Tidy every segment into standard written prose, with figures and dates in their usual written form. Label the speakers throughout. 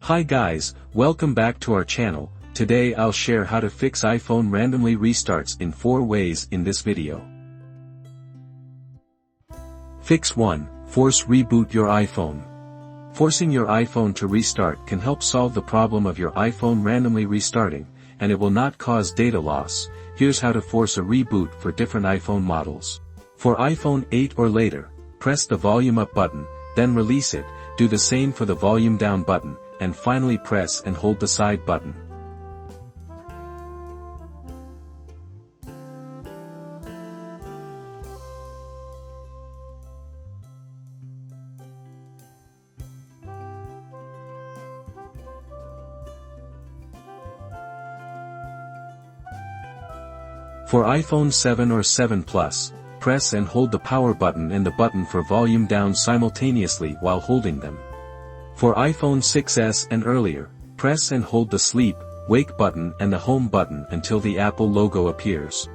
Speaker 1: Hi guys, welcome back to our channel. Today I'll share how to fix iPhone randomly restarts in 4 ways in this video. Fix 1. Force reboot your iPhone. Forcing your iPhone to restart can help solve the problem of your iPhone randomly restarting, and it will not cause data loss. Here's how to force a reboot for different iPhone models. For iPhone 8 or later, press the volume up button, then release it. Do the same for the volume down button, and finally press and hold the side button. For iPhone 7 or 7 Plus, press and hold the power button and the button for volume down simultaneously while holding them. For iPhone 6s and earlier, press and hold the sleep, wake button and the home button until the Apple logo appears.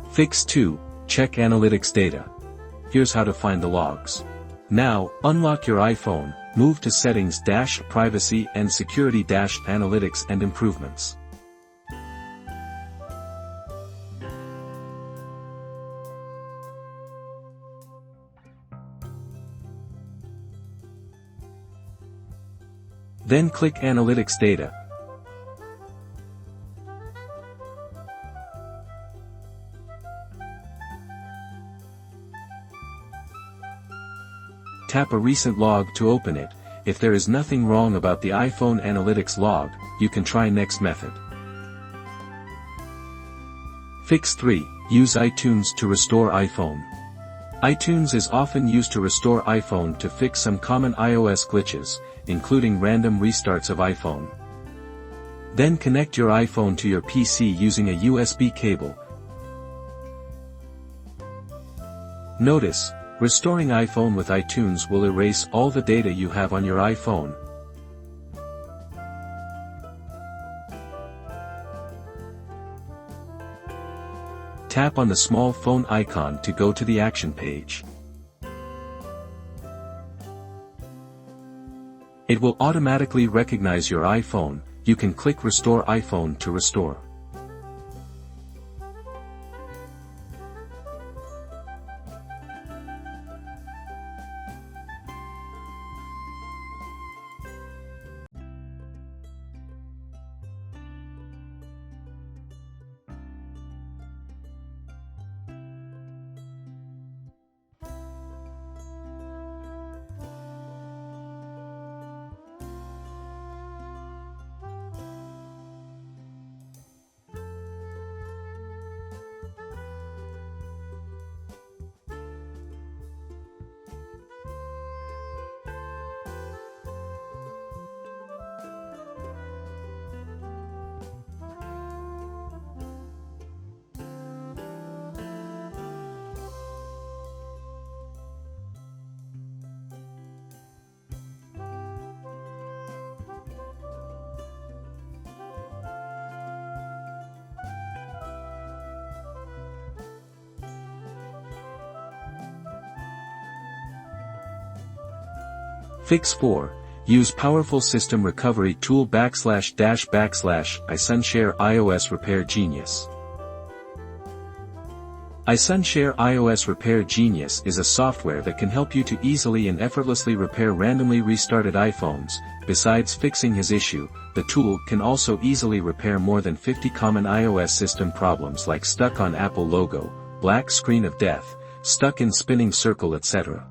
Speaker 1: Fix 2. Check analytics data. Here's how to find the logs. Now, unlock your iPhone, move to Settings - Privacy and Security - Analytics and Improvements. Then click Analytics Data. Tap a recent log to open it. If there is nothing wrong about the iPhone Analytics log, you can try next method. Fix 3. Use iTunes to restore iPhone. iTunes is often used to restore iPhone to fix some common iOS glitches, including random restarts of iPhone. Then connect your iPhone to your PC using a USB cable. Notice, restoring iPhone with iTunes will erase all the data you have on your iPhone. Tap on the small phone icon to go to the action page. It will automatically recognize your iPhone. You can click Restore iPhone to restore. Fix 4. Use Powerful System Recovery Tool / iSunshare iOS Repair Genius. iSunshare iOS Repair Genius is a software that can help you to easily and effortlessly repair randomly restarted iPhones. Besides fixing his issue, the tool can also easily repair more than 50 common iOS system problems like stuck on Apple logo, black screen of death, stuck in spinning circle, etc.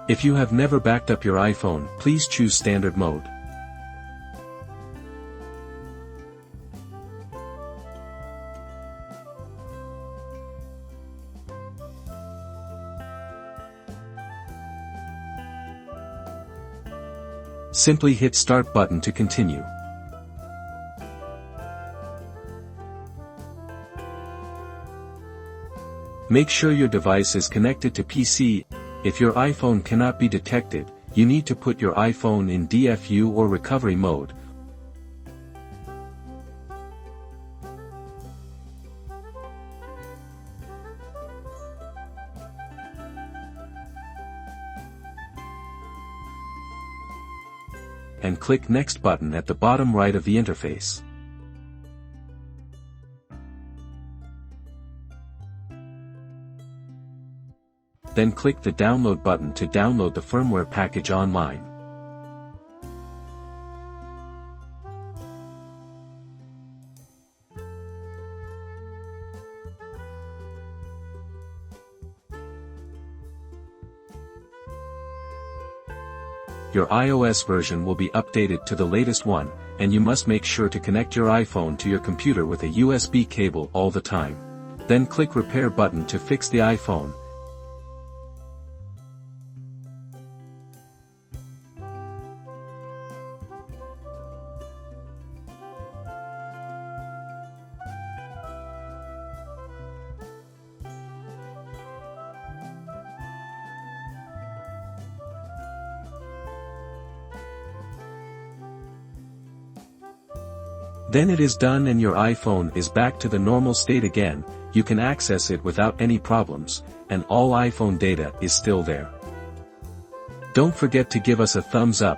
Speaker 1: If you have never backed up your iPhone, please choose Standard Mode. Simply hit Start button to continue. Make sure your device is connected to PC. If your iPhone cannot be detected, you need to put your iPhone in DFU or recovery mode. And click Next button at the bottom right of the interface. Then click the Download button to download the firmware package online. Your iOS version will be updated to the latest one, and you must make sure to connect your iPhone to your computer with a USB cable all the time. Then click Repair button to fix the iPhone. Then it is done and your iPhone is back to the normal state again. You can access it without any problems, and all iPhone data is still there. Don't forget to give us a thumbs up